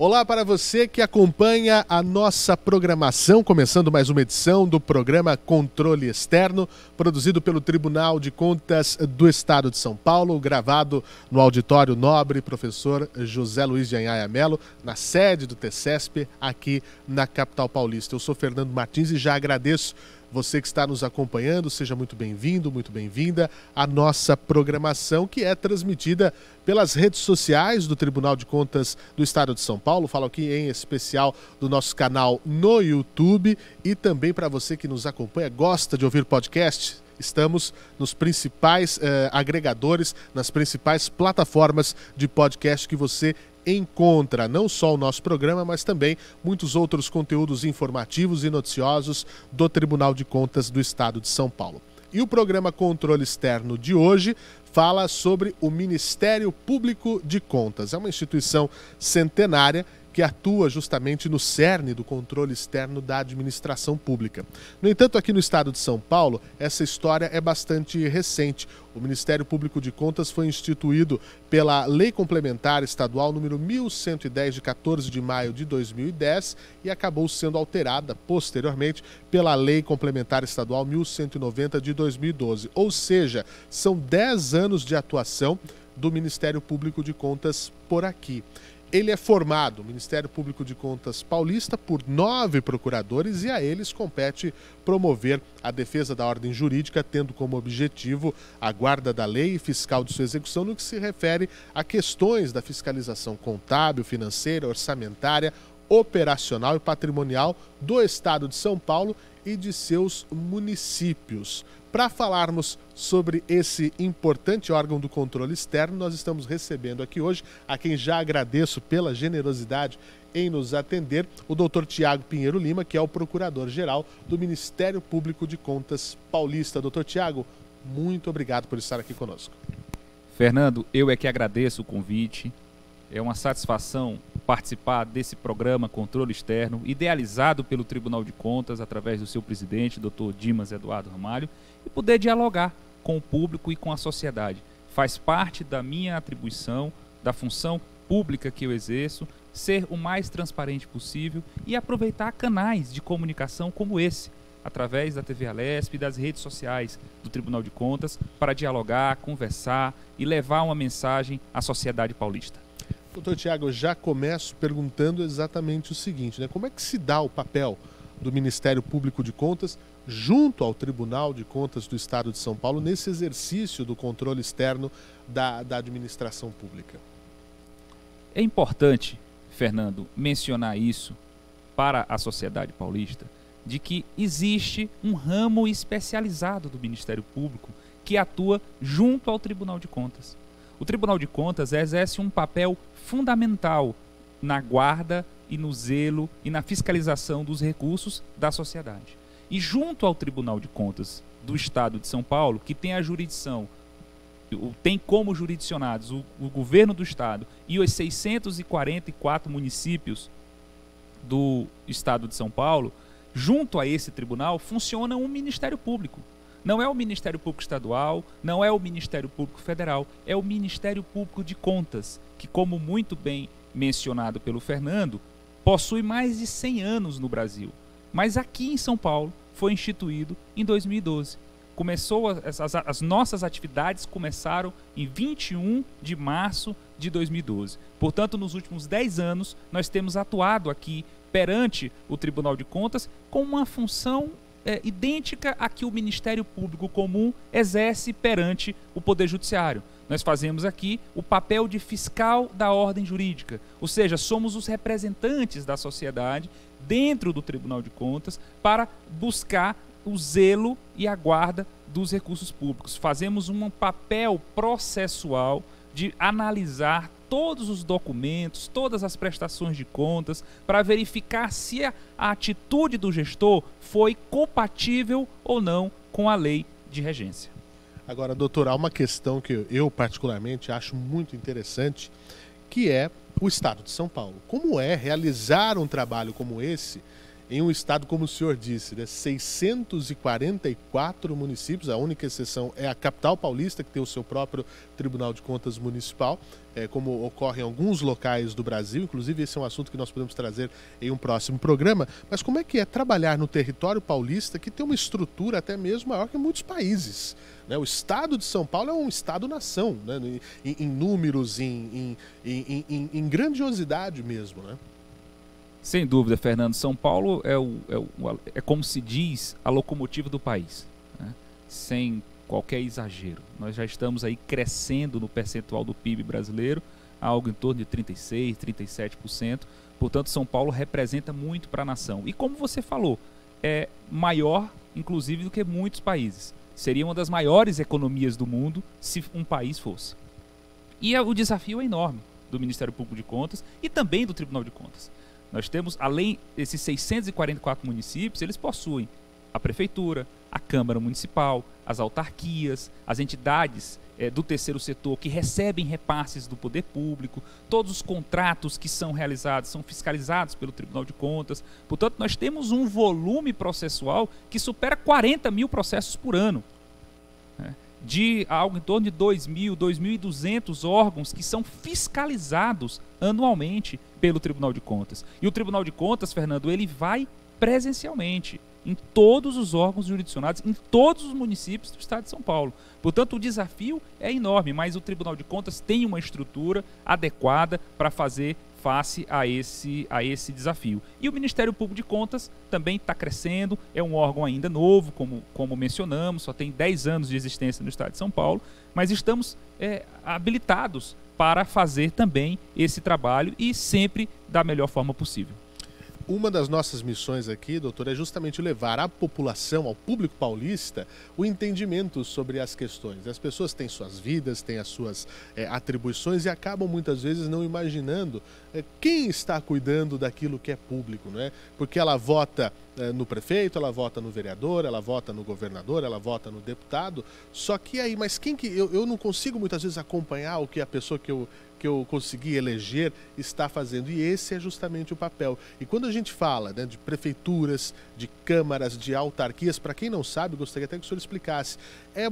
Olá para você que acompanha a nossa programação, começando mais uma edição do programa Controle Externo, produzido pelo Tribunal de Contas do Estado de São Paulo, gravado no Auditório Nobre Professor José Luiz de Anhaia Melo, na sede do TCESP, aqui na capital paulista. Eu sou Fernando Martins e já agradeço você que está nos acompanhando, seja muito bem-vindo, muito bem-vinda à nossa programação, que é transmitida pelas redes sociais do Tribunal de Contas do Estado de São Paulo. Falo aqui em especial do nosso canal no YouTube e também para você que nos acompanha, gosta de ouvir podcast. Estamos nos principais agregadores, nas principais plataformas de podcast que você encontra não só o nosso programa, mas também muitos outros conteúdos informativos e noticiosos do Tribunal de Contas do Estado de São Paulo. E o programa Controle Externo de hoje fala sobre o Ministério Público de Contas. É uma instituição centenária que atua justamente no cerne do controle externo da administração pública. No entanto, aqui no estado de São Paulo, essa história é bastante recente. O Ministério Público de Contas foi instituído pela Lei Complementar Estadual número 1110, de 14 de maio de 2010, e acabou sendo alterada posteriormente pela Lei Complementar Estadual 1190 de 2012. Ou seja, são 10 anos de atuação do Ministério Público de Contas por aqui. Ele é formado, o Ministério Público de Contas paulista, por 9 procuradores e a eles compete promover a defesa da ordem jurídica, tendo como objetivo a guarda da lei e fiscal de sua execução no que se refere a questões da fiscalização contábil, financeira, orçamentária, operacional e patrimonial do Estado de São Paulo e de seus municípios. Para falarmos sobre esse importante órgão do controle externo, nós estamos recebendo aqui hoje, a quem já agradeço pela generosidade em nos atender, o Dr. Tiago Pinheiro Lima, que é o Procurador-Geral do Ministério Público de Contas paulista. Dr. Tiago, muito obrigado por estar aqui conosco. Fernando, eu é que agradeço o convite. É uma satisfação participar desse programa Controle Externo, idealizado pelo Tribunal de Contas através do seu presidente, Dr. Dimas Eduardo Ramalho, e poder dialogar com o público e com a sociedade. Faz parte da minha atribuição, da função pública que eu exerço, ser o mais transparente possível e aproveitar canais de comunicação como esse, através da TV Alesp e das redes sociais do Tribunal de Contas, para dialogar, conversar e levar uma mensagem à sociedade paulista. Doutor Tiago, eu já começo perguntando exatamente o seguinte, né? Como é que se dá o papel do Ministério Público de Contas junto ao Tribunal de Contas do Estado de São Paulo nesse exercício do controle externo da administração pública? É importante, Fernando, mencionar isso para a sociedade paulista, de que existe um ramo especializado do Ministério Público que atua junto ao Tribunal de Contas. O Tribunal de Contas exerce um papel fundamental na guarda e no zelo e na fiscalização dos recursos da sociedade. E junto ao Tribunal de Contas do Estado de São Paulo, que tem a jurisdição, tem como jurisdicionados o governo do Estado e os 644 municípios do Estado de São Paulo, junto a esse tribunal funciona um Ministério Público. Não é o Ministério Público Estadual, não é o Ministério Público Federal, é o Ministério Público de Contas, que, como muito bem mencionado pelo Fernando, possui mais de 100 anos no Brasil. Mas aqui em São Paulo foi instituído em 2012. As nossas atividades começaram em 21 de março de 2012. Portanto, nos últimos 10 anos, nós temos atuado aqui perante o Tribunal de Contas com uma função idêntica à que o Ministério Público Comum exerce perante o Poder Judiciário. Nós fazemos aqui o papel de fiscal da ordem jurídica, ou seja, somos os representantes da sociedade dentro do Tribunal de Contas para buscar o zelo e a guarda dos recursos públicos. Fazemos um papel processual de analisar todos os documentos, todas as prestações de contas, para verificar se a atitude do gestor foi compatível ou não com a lei de regência. Agora, doutor, há uma questão que eu particularmente acho muito interessante, que é o Estado de São Paulo. Como é realizar um trabalho como esse em um estado, como o senhor disse, né, 644 municípios, a única exceção é a capital paulista, que tem o seu próprio Tribunal de Contas Municipal, como ocorre em alguns locais do Brasil, inclusive esse é um assunto que nós podemos trazer em um próximo programa, mas como é que é trabalhar no território paulista, que tem uma estrutura até mesmo maior que muitos países, né? O estado de São Paulo é um estado-nação, né? em números, em grandiosidade mesmo, né? Sem dúvida, Fernando. São Paulo é como se diz, a locomotiva do país, né? Sem qualquer exagero. Nós já estamos aí crescendo no percentual do PIB brasileiro, algo em torno de 36%, 37%. Portanto, São Paulo representa muito para a nação. E como você falou, é maior, inclusive, do que muitos países. Seria uma das maiores economias do mundo se um país fosse. E o desafio é enorme do Ministério Público de Contas e também do Tribunal de Contas. Nós temos, além desses 644 municípios, eles possuem a Prefeitura, a Câmara Municipal, as autarquias, as entidades do terceiro setor que recebem repasses do poder público, todos os contratos que são realizados são fiscalizados pelo Tribunal de Contas. Portanto, nós temos um volume processual que supera 40 mil processos por ano, né? De algo em torno de 2.000, 2.200 órgãos que são fiscalizados anualmente pelo Tribunal de Contas. E o Tribunal de Contas, Fernando, ele vai presencialmente em todos os órgãos jurisdicionados, em todos os municípios do estado de São Paulo. Portanto, o desafio é enorme, mas o Tribunal de Contas tem uma estrutura adequada para fazer face a esse desafio. E o Ministério Público de Contas também está crescendo, é um órgão ainda novo, como mencionamos, só tem 10 anos de existência no estado de São Paulo, mas estamos habilitados para fazer também esse trabalho e sempre da melhor forma possível. Uma das nossas missões aqui, doutor, é justamente levar à população, ao público paulista, o entendimento sobre as questões. As pessoas têm suas vidas, têm as suas atribuições e acabam muitas vezes não imaginando quem está cuidando daquilo que é público, não é? Porque ela vota no prefeito, ela vota no vereador, ela vota no governador, ela vota no deputado, só que aí, mas quem que... Eu não consigo muitas vezes acompanhar o que a pessoa que eu consegui eleger está fazendo, e esse é justamente o papel. E quando a gente fala, né, de prefeituras, de câmaras, de autarquias, para quem não sabe, gostaria até que o senhor explicasse,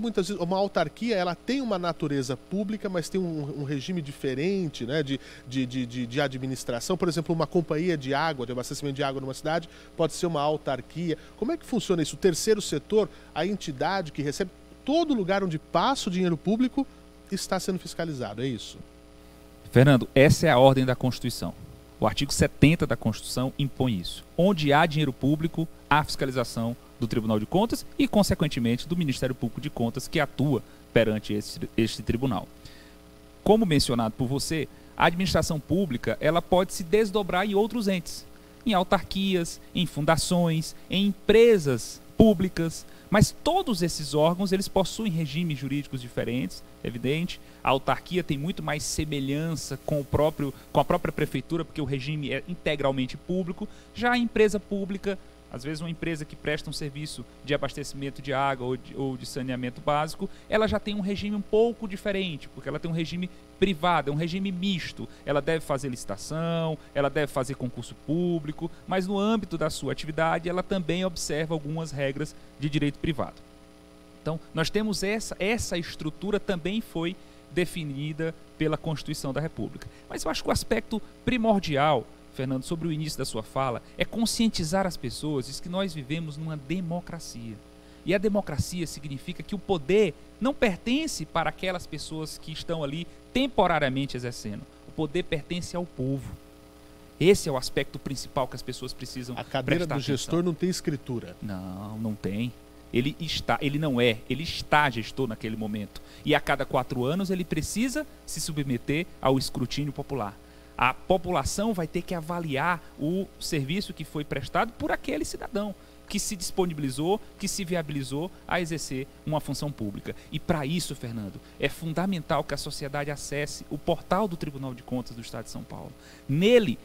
muitas vezes uma autarquia, ela tem uma natureza pública, mas tem um regime diferente, né, de administração. Por exemplo, uma companhia de água, de abastecimento de água numa cidade, pode ser uma autarquia. Como é que funciona isso? O terceiro setor, a entidade que recebe, todo lugar onde passa o dinheiro público está sendo fiscalizado, é isso? Fernando, essa é a ordem da Constituição. O artigo 70 da Constituição impõe isso. Onde há dinheiro público, há fiscalização do Tribunal de Contas e, consequentemente, do Ministério Público de Contas, que atua perante este tribunal. Como mencionado por você, a administração pública ela pode se desdobrar em outros entes, em autarquias, em fundações, em empresas públicas, mas todos esses órgãos eles possuem regimes jurídicos diferentes, evidente. A autarquia tem muito mais semelhança com a própria prefeitura, porque o regime é integralmente público. Já a empresa pública, às vezes uma empresa que presta um serviço de abastecimento de água ou de saneamento básico, ela já tem um regime um pouco diferente, porque ela tem um regime privado, é um regime misto. Ela deve fazer licitação, ela deve fazer concurso público, mas no âmbito da sua atividade ela também observa algumas regras de direito privado. Então, nós temos essa estrutura também foi definida pela Constituição da República. Mas eu acho que o aspecto primordial, Fernando, sobre o início da sua fala, é conscientizar as pessoas de que nós vivemos numa democracia. E a democracia significa que o poder não pertence para aquelas pessoas que estão ali temporariamente exercendo. O poder pertence ao povo. Esse é o aspecto principal que as pessoas precisam prestar atenção. A cadeira do gestor não tem escritura. Não tem. Ele está gestor naquele momento. E a cada 4 anos ele precisa se submeter ao escrutínio popular. A população vai ter que avaliar o serviço que foi prestado por aquele cidadão que se disponibilizou, que se viabilizou a exercer uma função pública. E para isso, Fernando, é fundamental que a sociedade acesse o portal do Tribunal de Contas do Estado de São Paulo. Nele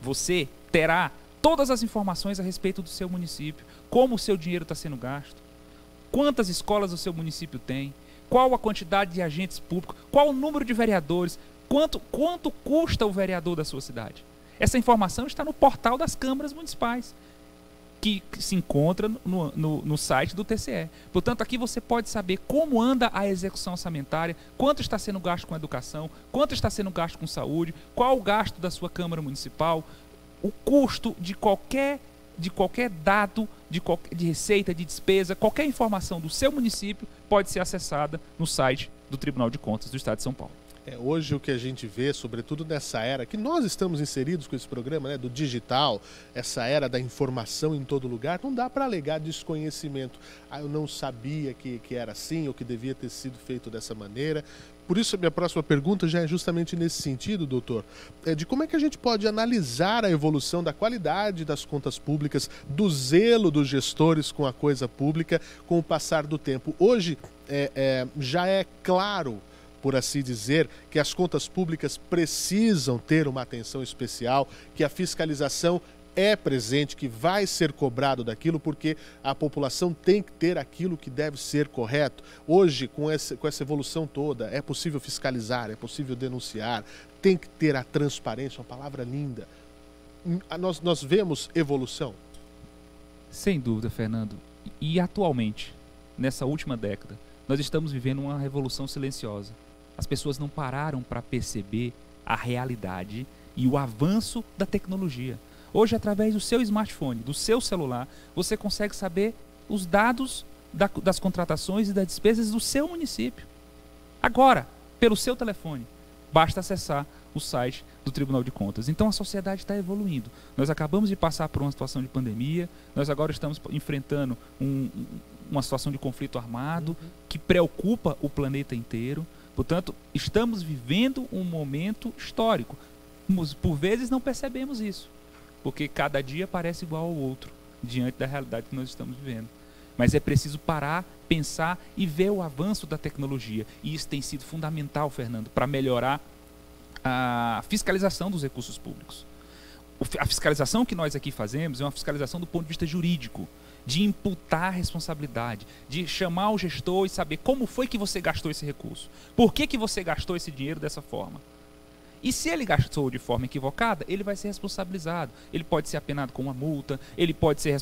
você terá todas as informações a respeito do seu município, como o seu dinheiro está sendo gasto, quantas escolas o seu município tem, qual a quantidade de agentes públicos, qual o número de vereadores, quanto custa o vereador da sua cidade. Essa informação está no portal das câmaras municipais, que se encontra no site do TCE. Portanto, aqui você pode saber como anda a execução orçamentária, quanto está sendo gasto com educação, quanto está sendo gasto com saúde, qual o gasto da sua Câmara Municipal, o custo de qualquer dado, de receita, de despesa, qualquer informação do seu município pode ser acessada no site do Tribunal de Contas do Estado de São Paulo. Hoje o que a gente vê, sobretudo nessa era que nós estamos inseridos com esse programa, né, do digital, essa era da informação em todo lugar, não dá para alegar desconhecimento. Eu não sabia que era assim ou que devia ter sido feito dessa maneira. Por isso a minha próxima pergunta já é justamente nesse sentido, doutor, de como é que a gente pode analisar a evolução da qualidade das contas públicas, do zelo dos gestores com a coisa pública com o passar do tempo. Hoje já é claro, por assim dizer, que as contas públicas precisam ter uma atenção especial, que a fiscalização é presente, que vai ser cobrado daquilo, porque a população tem que ter aquilo que deve ser correto. Hoje, com essa evolução toda, é possível fiscalizar, é possível denunciar, tem que ter a transparência, uma palavra linda. Nós vemos evolução? Sem dúvida, Fernando. E atualmente, nessa última década, nós estamos vivendo uma revolução silenciosa. As pessoas não pararam para perceber a realidade e o avanço da tecnologia. Hoje, através do seu smartphone, do seu celular, você consegue saber os dados das contratações e das despesas do seu município. Agora, pelo seu telefone, basta acessar o site do Tribunal de Contas. Então a sociedade está evoluindo. Nós acabamos de passar por uma situação de pandemia, nós agora estamos enfrentando uma situação de conflito armado que preocupa o planeta inteiro. Portanto, estamos vivendo um momento histórico. Por vezes não percebemos isso, porque cada dia parece igual ao outro, diante da realidade que nós estamos vivendo. Mas é preciso parar, pensar e ver o avanço da tecnologia. E isso tem sido fundamental, Fernando, para melhorar a fiscalização dos recursos públicos. A fiscalização que nós aqui fazemos é uma fiscalização do ponto de vista jurídico, de imputar a responsabilidade, de chamar o gestor e saber como foi que você gastou esse recurso, por que você gastou esse dinheiro dessa forma. E se ele gastou de forma equivocada, ele vai ser responsabilizado. Ele pode ser apenado com uma multa, ele pode ser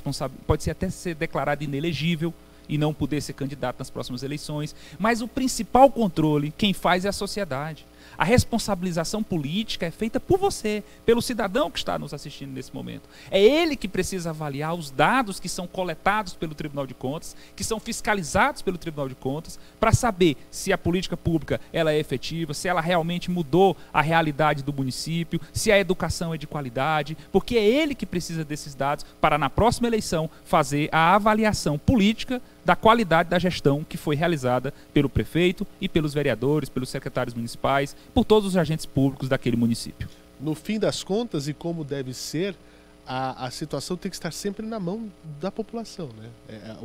até ser declarado inelegível e não poder ser candidato nas próximas eleições. Mas o principal controle, quem faz é a sociedade. A responsabilização política é feita por você, pelo cidadão que está nos assistindo nesse momento. É ele que precisa avaliar os dados que são coletados pelo Tribunal de Contas, que são fiscalizados pelo Tribunal de Contas, para saber se a política pública ela é efetiva, se ela realmente mudou a realidade do município, se a educação é de qualidade, porque é ele que precisa desses dados para, na próxima eleição, fazer a avaliação política da qualidade da gestão que foi realizada pelo prefeito e pelos vereadores, pelos secretários municipais, por todos os agentes públicos daquele município. No fim das contas, e como deve ser, a situação tem que estar sempre na mão da população, né?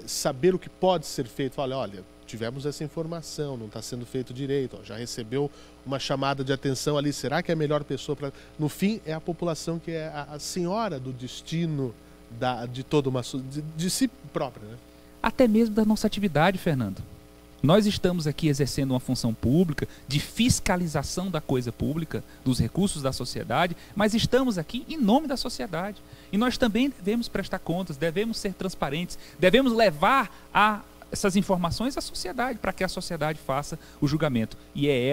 Saber o que pode ser feito. Olha, tivemos essa informação, não está sendo feito direito, já recebeu uma chamada de atenção ali, será que é a melhor pessoa para... No fim, é a população que é a senhora do destino de toda uma... de si própria, né? Até mesmo da nossa atividade, Fernando. Nós estamos aqui exercendo uma função pública de fiscalização da coisa pública, dos recursos da sociedade, mas estamos aqui em nome da sociedade. E nós também devemos prestar contas, devemos ser transparentes, devemos levar essas informações à sociedade, para que a sociedade faça o julgamento. E é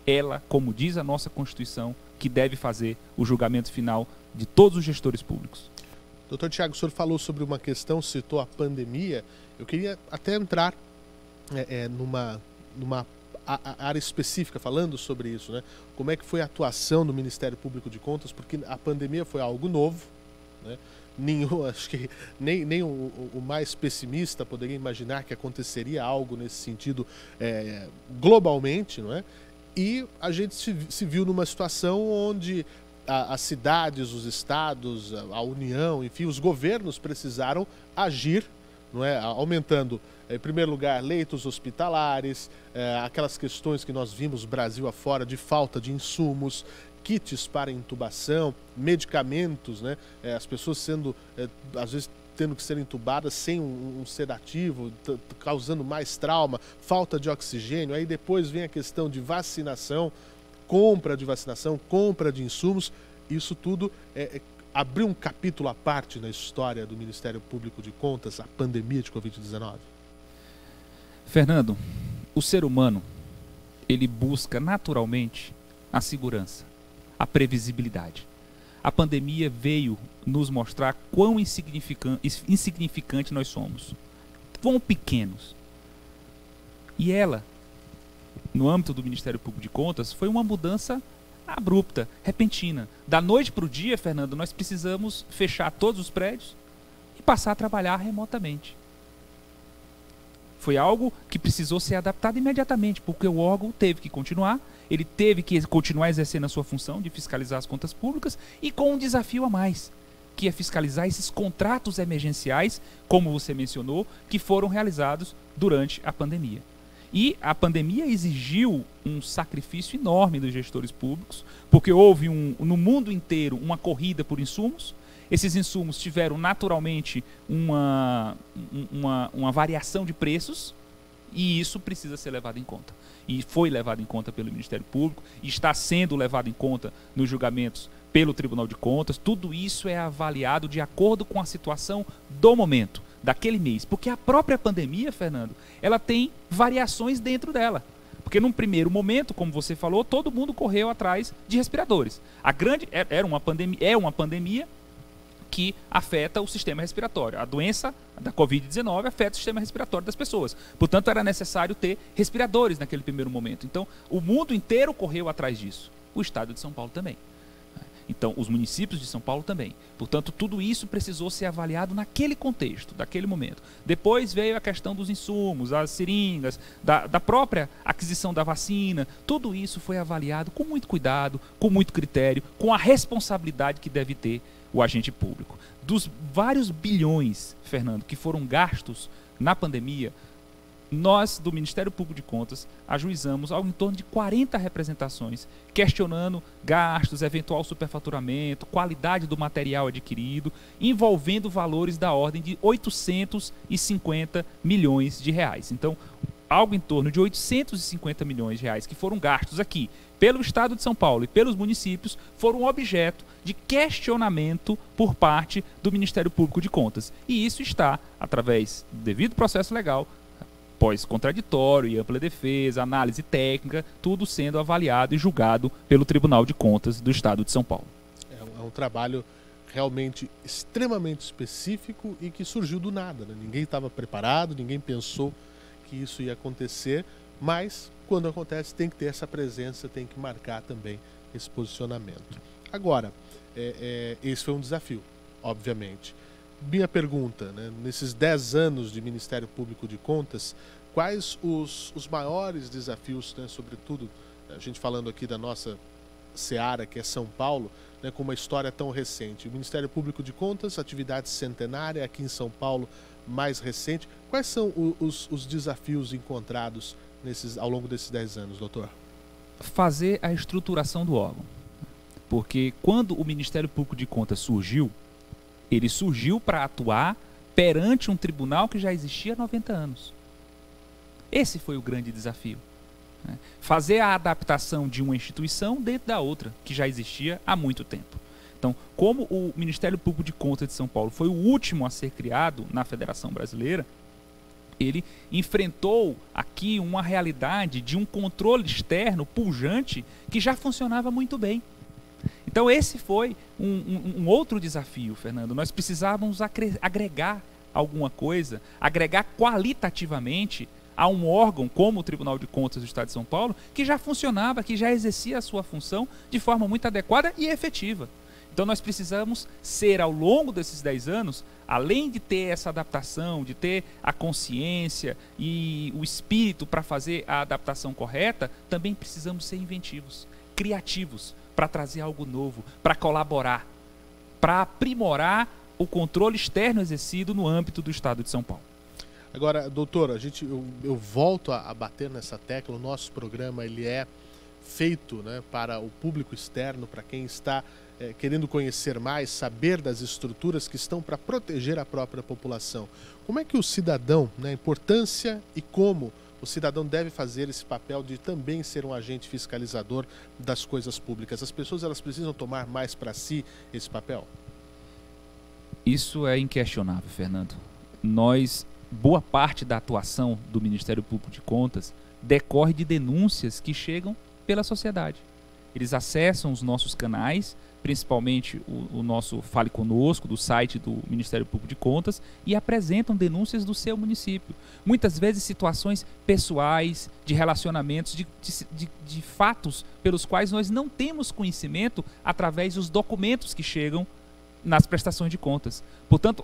ela, como diz a nossa Constituição, que deve fazer o julgamento final de todos os gestores públicos. Doutor Tiago, o senhor falou sobre uma questão, citou a pandemia. Eu queria até entrar numa área específica falando sobre isso, né? Como é que foi a atuação do Ministério Público de Contas, porque a pandemia foi algo novo, né? Acho que nem o mais pessimista poderia imaginar que aconteceria algo nesse sentido globalmente, não é? E a gente se viu numa situação onde as cidades, os estados, a União, enfim, os governos precisaram agir, não é? Aumentando, em primeiro lugar, leitos hospitalares, aquelas questões que nós vimos Brasil afora de falta de insumos, kits para intubação, medicamentos, né? As pessoas sendo, às vezes, tendo que ser entubadas sem um sedativo, causando mais trauma, falta de oxigênio. Aí depois vem a questão de vacinação, compra de vacinação, compra de insumos. isso tudo abriu um capítulo à parte na história do Ministério Público de Contas, a pandemia de Covid-19? Fernando, o ser humano, ele busca naturalmente a segurança, a previsibilidade. A pandemia veio nos mostrar quão insignificante nós somos, quão pequenos. E ela, no âmbito do Ministério Público de Contas, foi uma mudança abrupta, repentina. Da noite para o dia, Fernando, nós precisamos fechar todos os prédios e passar a trabalhar remotamente. Foi algo que precisou ser adaptado imediatamente, porque o órgão teve que continuar, ele teve que continuar exercendo a sua função de fiscalizar as contas públicas e com um desafio a mais, que é fiscalizar esses contratos emergenciais, como você mencionou, que foram realizados durante a pandemia. E a pandemia exigiu um sacrifício enorme dos gestores públicos, porque houve no mundo inteiro uma corrida por insumos. Esses insumos tiveram naturalmente uma variação de preços e isso precisa ser levado em conta. E foi levado em conta pelo Ministério Público, e está sendo levado em conta nos julgamentos pelo Tribunal de Contas. Tudo isso é avaliado de acordo com a situação do momento, daquele mês. Porque a própria pandemia, Fernando, ela tem variações dentro dela. Porque num primeiro momento, como você falou, todo mundo correu atrás de respiradores. É uma pandemia que afeta o sistema respiratório. A doença da Covid-19 afeta o sistema respiratório das pessoas. Portanto, era necessário ter respiradores naquele primeiro momento. Então, o mundo inteiro correu atrás disso. O estado de São Paulo também. Então, os municípios de São Paulo também. Portanto, tudo isso precisou ser avaliado naquele contexto, daquele momento. Depois veio a questão dos insumos, as seringas, da própria aquisição da vacina. Tudo isso foi avaliado com muito cuidado, com muito critério, com a responsabilidade que deve ter o agente público. Dos vários bilhões, Fernando, que foram gastos na pandemia, nós, do Ministério Público de Contas, ajuizamos algo em torno de 40 representações, questionando gastos, eventual superfaturamento, qualidade do material adquirido, envolvendo valores da ordem de 850 milhões de reais. Então, algo em torno de 850 milhões de reais que foram gastos aqui pelo Estado de São Paulo e pelos municípios foram objeto de questionamento por parte do Ministério Público de Contas. E isso está, através do devido processo legal, pós-contraditório e ampla defesa, análise técnica, tudo sendo avaliado e julgado pelo Tribunal de Contas do Estado de São Paulo. É um trabalho realmente extremamente específico e que surgiu do nada, né? Ninguém estava preparado, ninguém pensou que isso ia acontecer, mas quando acontece tem que ter essa presença, tem que marcar também esse posicionamento. Agora, esse foi um desafio, obviamente. Minha pergunta, né, nesses 10 anos de Ministério Público de Contas, quais os maiores desafios, né, sobretudo, a gente falando aqui da nossa seara, que é São Paulo, né, com uma história tão recente. O Ministério Público de Contas, atividade centenária, aqui em São Paulo, mais recente. Quais são os desafios encontrados ao longo desses 10 anos, doutor? Fazer a estruturação do órgão. Porque quando o Ministério Público de Contas surgiu, ele surgiu para atuar perante um tribunal que já existia há 90 anos. Esse foi o grande desafio. Né? Fazer a adaptação de uma instituição dentro da outra, que já existia há muito tempo. Então, como o Ministério Público de Contas de São Paulo foi o último a ser criado na Federação Brasileira, ele enfrentou aqui uma realidade de um controle externo pujante que já funcionava muito bem. Então esse foi um outro desafio, Fernando. Nós precisávamos agregar alguma coisa, agregar qualitativamente a um órgão como o Tribunal de Contas do Estado de São Paulo, que já funcionava, que já exercia a sua função de forma muito adequada e efetiva. Então nós precisamos ser, ao longo desses 10 anos, além de ter essa adaptação, de ter a consciência e o espírito para fazer a adaptação correta, também precisamos ser inventivos, criativos, para trazer algo novo, para colaborar, para aprimorar o controle externo exercido no âmbito do Estado de São Paulo. Agora, doutor, eu volto a bater nessa tecla. O nosso programa ele é feito, né, para o público externo, para quem está querendo conhecer mais, saber das estruturas que estão para proteger a própria população. Como é que o cidadão, né, a importância e como o cidadão deve fazer esse papel de também ser um agente fiscalizador das coisas públicas? As pessoas elas precisam tomar mais para si esse papel? Isso é inquestionável, Fernando. Boa parte da atuação do Ministério Público de Contas decorre de denúncias que chegam pela sociedade. Eles acessam os nossos canais, principalmente o nosso Fale Conosco, do site do Ministério Público de Contas, e apresentam denúncias do seu município. Muitas vezes situações pessoais, de relacionamentos, de fatos pelos quais nós não temos conhecimento através dos documentos que chegam nas prestações de contas. Portanto,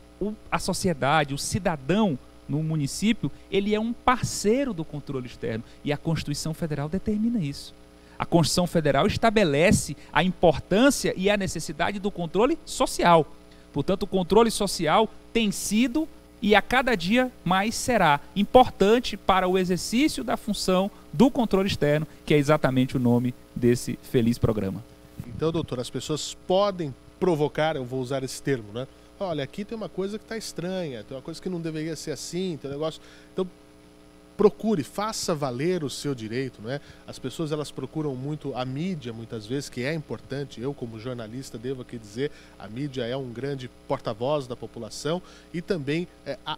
a sociedade, o cidadão no município, ele é um parceiro do controle externo, e a Constituição Federal determina isso. A Constituição Federal estabelece a importância e a necessidade do controle social. Portanto, o controle social tem sido e a cada dia mais será importante para o exercício da função do controle externo, que é exatamente o nome desse feliz programa. Então, doutor, as pessoas podem provocar, eu vou usar esse termo, né? Olha, aqui tem uma coisa que está estranha, tem uma coisa que não deveria ser assim, tem um negócio... Então, procure, faça valer o seu direito, não é? As pessoas elas procuram muito a mídia muitas vezes, que é importante. Eu como jornalista devo aqui dizer, a mídia é um grande porta-voz da população, e também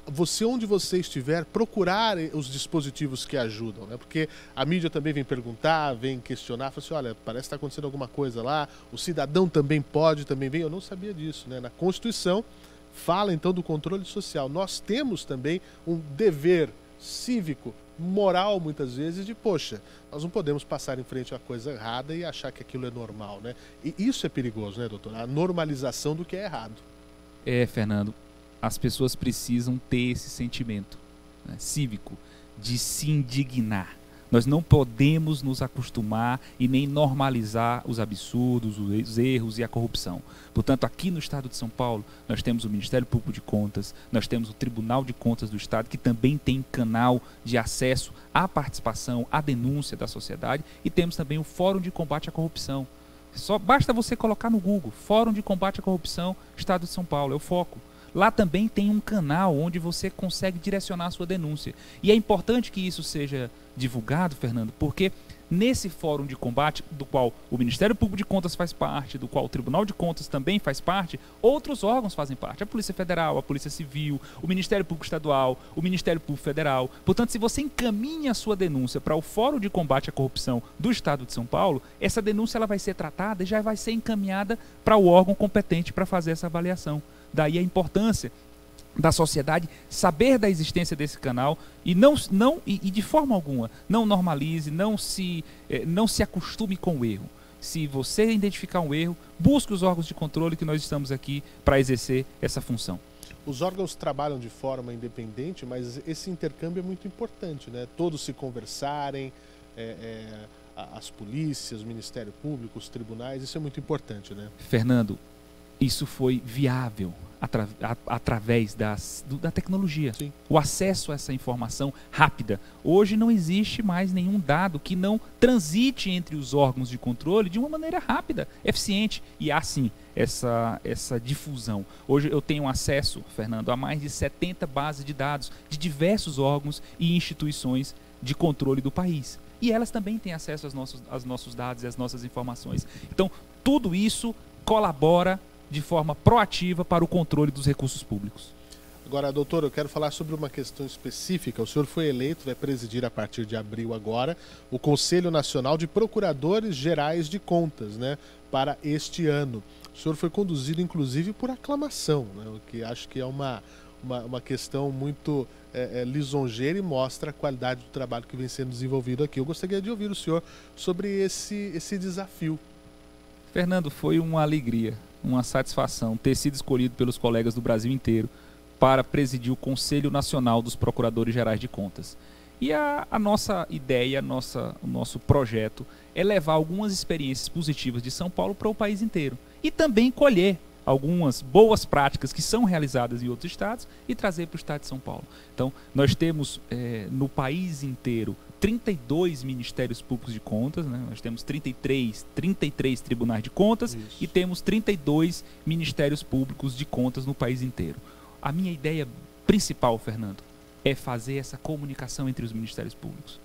você onde você estiver procurar os dispositivos que ajudam, né? Porque a mídia também vem perguntar, vem questionar, fala assim, olha, parece que está acontecendo alguma coisa lá, o cidadão também vem, eu não sabia disso, né? Na Constituição fala então do controle social. Nós temos também um dever cívico, moral, muitas vezes, de poxa, nós não podemos passar em frente a coisa errada e achar que aquilo é normal, né? E isso é perigoso, né, doutor? A normalização do que é errado. Fernando, as pessoas precisam ter esse sentimento, né, cívico, de se indignar. Nós não podemos nos acostumar e nem normalizar os absurdos, os erros e a corrupção. Portanto, aqui no Estado de São Paulo, nós temos o Ministério Público de Contas, nós temos o Tribunal de Contas do Estado, que também tem canal de acesso à participação, à denúncia da sociedade, e temos também o Fórum de Combate à Corrupção. Só basta você colocar no Google, Fórum de Combate à Corrupção, Estado de São Paulo, é o foco. Lá também tem um canal onde você consegue direcionar a sua denúncia. E é importante que isso seja divulgado, Fernando, porque nesse fórum de combate, do qual o Ministério Público de Contas faz parte, do qual o Tribunal de Contas também faz parte, outros órgãos fazem parte. A Polícia Federal, a Polícia Civil, o Ministério Público Estadual, o Ministério Público Federal. Portanto, se você encaminha a sua denúncia para o Fórum de Combate à Corrupção do Estado de São Paulo, essa denúncia ela vai ser tratada e já vai ser encaminhada para o órgão competente para fazer essa avaliação. Daí a importância da sociedade saber da existência desse canal e e de forma alguma não normalize, não se acostume com o erro. Se você identificar um erro, busque os órgãos de controle, que nós estamos aqui para exercer essa função. Os órgãos trabalham de forma independente, mas esse intercâmbio é muito importante, né? Todos se conversarem, as polícias, o Ministério Público, os tribunais, isso é muito importante, né? Fernando, isso foi viável através da tecnologia. Sim. O acesso a essa informação rápida. Hoje não existe mais nenhum dado que não transite entre os órgãos de controle de uma maneira rápida, eficiente. E há sim essa difusão. Hoje eu tenho acesso, Fernando, a mais de 70 bases de dados de diversos órgãos e instituições de controle do país. E elas também têm acesso aos nossos dados e às nossas informações. Então, tudo isso colabora de forma proativa para o controle dos recursos públicos. Agora, doutor, eu quero falar sobre uma questão específica. O senhor foi eleito, vai presidir a partir de abril agora, o Conselho Nacional de Procuradores Gerais de Contas, né, para este ano. O senhor foi conduzido, inclusive, por aclamação, né, o que acho que é uma questão muito lisonjeira e mostra a qualidade do trabalho que vem sendo desenvolvido aqui. Eu gostaria de ouvir o senhor sobre esse desafio. Fernando, foi uma alegria, uma satisfação ter sido escolhido pelos colegas do Brasil inteiro para presidir o Conselho Nacional dos Procuradores Gerais de Contas. E a nossa ideia, o nosso projeto é levar algumas experiências positivas de São Paulo para o país inteiro e também colher algumas boas práticas que são realizadas em outros estados e trazer para o estado de São Paulo. Então, nós temos no país inteiro 32 Ministérios Públicos de Contas, né? Nós temos 33 Tribunais de Contas. Isso. E temos 32 Ministérios Públicos de Contas no país inteiro. A minha ideia principal, Fernando, é fazer essa comunicação entre os ministérios públicos.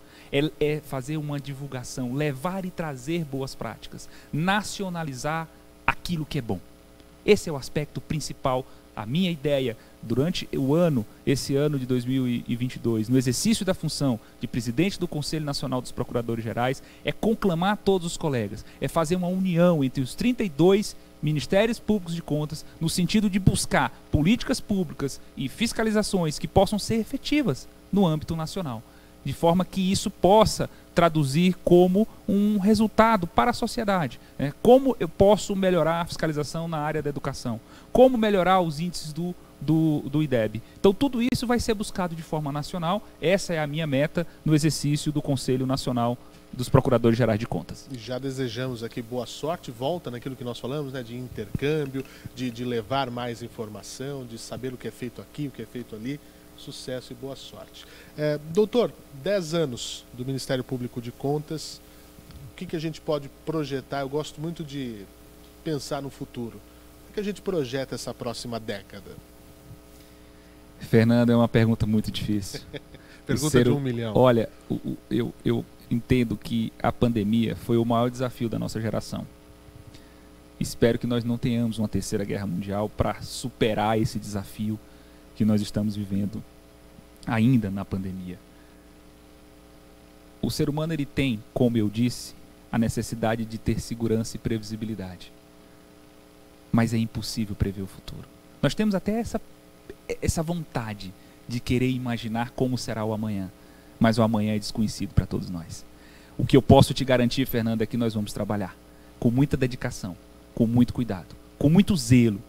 É fazer uma divulgação, levar e trazer boas práticas, nacionalizar aquilo que é bom. Esse é o aspecto principal. A minha ideia, durante esse ano de 2022, no exercício da função de presidente do Conselho Nacional dos Procuradores Gerais, é conclamar todos os colegas, é fazer uma união entre os 32 Ministérios Públicos de Contas, no sentido de buscar políticas públicas e fiscalizações que possam ser efetivas no âmbito nacional, de forma que isso possa traduzir como um resultado para a sociedade. Como eu posso melhorar a fiscalização na área da educação? Como melhorar os índices do IDEB? Então, tudo isso vai ser buscado de forma nacional. Essa é a minha meta no exercício do Conselho Nacional dos Procuradores Gerais de Contas. E já desejamos aqui boa sorte, volta naquilo que nós falamos, né, de intercâmbio, de levar mais informação, de saber o que é feito aqui, o que é feito ali. Sucesso e boa sorte. Doutor, 10 anos do Ministério Público de Contas, o que a gente pode projetar? Eu gosto muito de pensar no futuro. O que a gente projeta essa próxima década? Fernando, é uma pergunta muito difícil. Pergunta de 1 milhão. Olha, eu entendo que a pandemia foi o maior desafio da nossa geração. Espero que nós não tenhamos uma terceira guerra mundial para superar esse desafio que nós estamos vivendo ainda na pandemia. O ser humano, ele tem, como eu disse, a necessidade de ter segurança e previsibilidade. Mas é impossível prever o futuro. Nós temos até essa vontade de querer imaginar como será o amanhã, mas o amanhã é desconhecido para todos nós. O que eu posso te garantir, Fernando, é que nós vamos trabalhar com muita dedicação, com muito cuidado, com muito zelo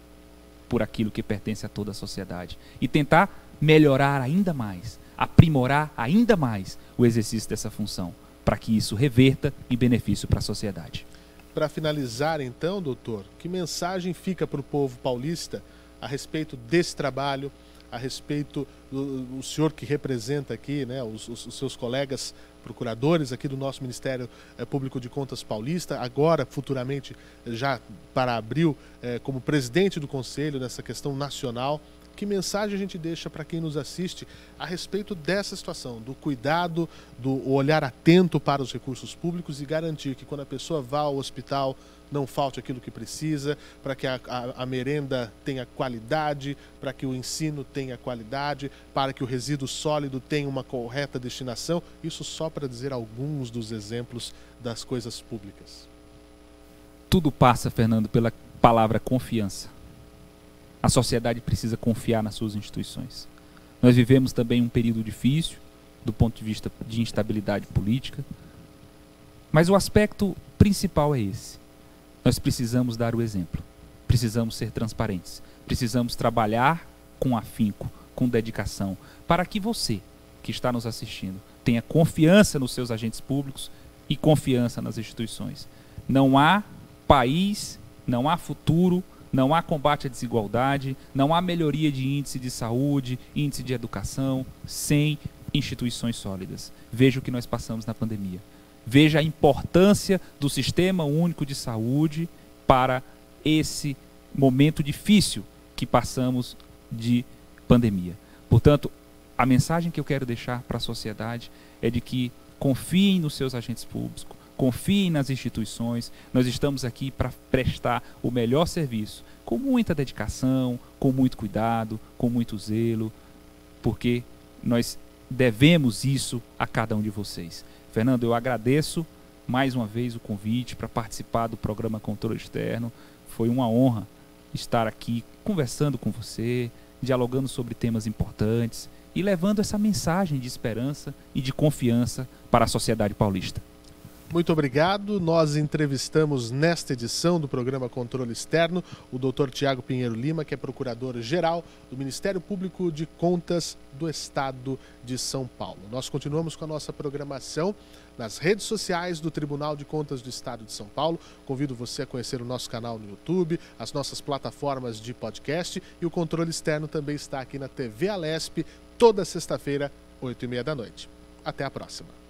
por aquilo que pertence a toda a sociedade e tentar melhorar ainda mais, aprimorar ainda mais o exercício dessa função, para que isso reverta em benefício para a sociedade. Para finalizar, então, doutor, que mensagem fica para o povo paulista a respeito desse trabalho, a respeito do senhor que representa aqui, né, os seus colegas procuradores aqui do nosso Ministério Público de Contas paulista, agora, futuramente, já para abril, como presidente do Conselho nessa questão nacional. Que mensagem a gente deixa para quem nos assiste a respeito dessa situação, do cuidado, do olhar atento para os recursos públicos e garantir que quando a pessoa vá ao hospital não falte aquilo que precisa, para que a merenda tenha qualidade, para que o ensino tenha qualidade, para que o resíduo sólido tenha uma correta destinação. Isso só para dizer alguns dos exemplos das coisas públicas. Tudo passa, Fernando, pela palavra confiança. A sociedade precisa confiar nas suas instituições. Nós vivemos também um período difícil, do ponto de vista de instabilidade política, mas o aspecto principal é esse. Nós precisamos dar o exemplo, precisamos ser transparentes, precisamos trabalhar com afinco, com dedicação, para que você, que está nos assistindo, tenha confiança nos seus agentes públicos e confiança nas instituições. Não há país, não há futuro, não há combate à desigualdade, não há melhoria de índice de saúde, índice de educação, sem instituições sólidas. Veja o que nós passamos na pandemia. Veja a importância do Sistema Único de Saúde para esse momento difícil que passamos de pandemia. Portanto, a mensagem que eu quero deixar para a sociedade é de que confiem nos seus agentes públicos, confiem nas instituições. Nós estamos aqui para prestar o melhor serviço, com muita dedicação, com muito cuidado, com muito zelo, porque nós devemos isso a cada um de vocês. Fernando, eu agradeço mais uma vez o convite para participar do programa Controle Externo. Foi uma honra estar aqui conversando com você, dialogando sobre temas importantes e levando essa mensagem de esperança e de confiança para a sociedade paulista. Muito obrigado. Nós entrevistamos nesta edição do programa Controle Externo o Dr. Tiago Pinheiro Lima, que é procurador-geral do Ministério Público de Contas do Estado de São Paulo. Nós continuamos com a nossa programação nas redes sociais do Tribunal de Contas do Estado de São Paulo. Convido você a conhecer o nosso canal no YouTube, as nossas plataformas de podcast, e o Controle Externo também está aqui na TV Alesp, toda sexta-feira, 20h30 da noite. Até a próxima.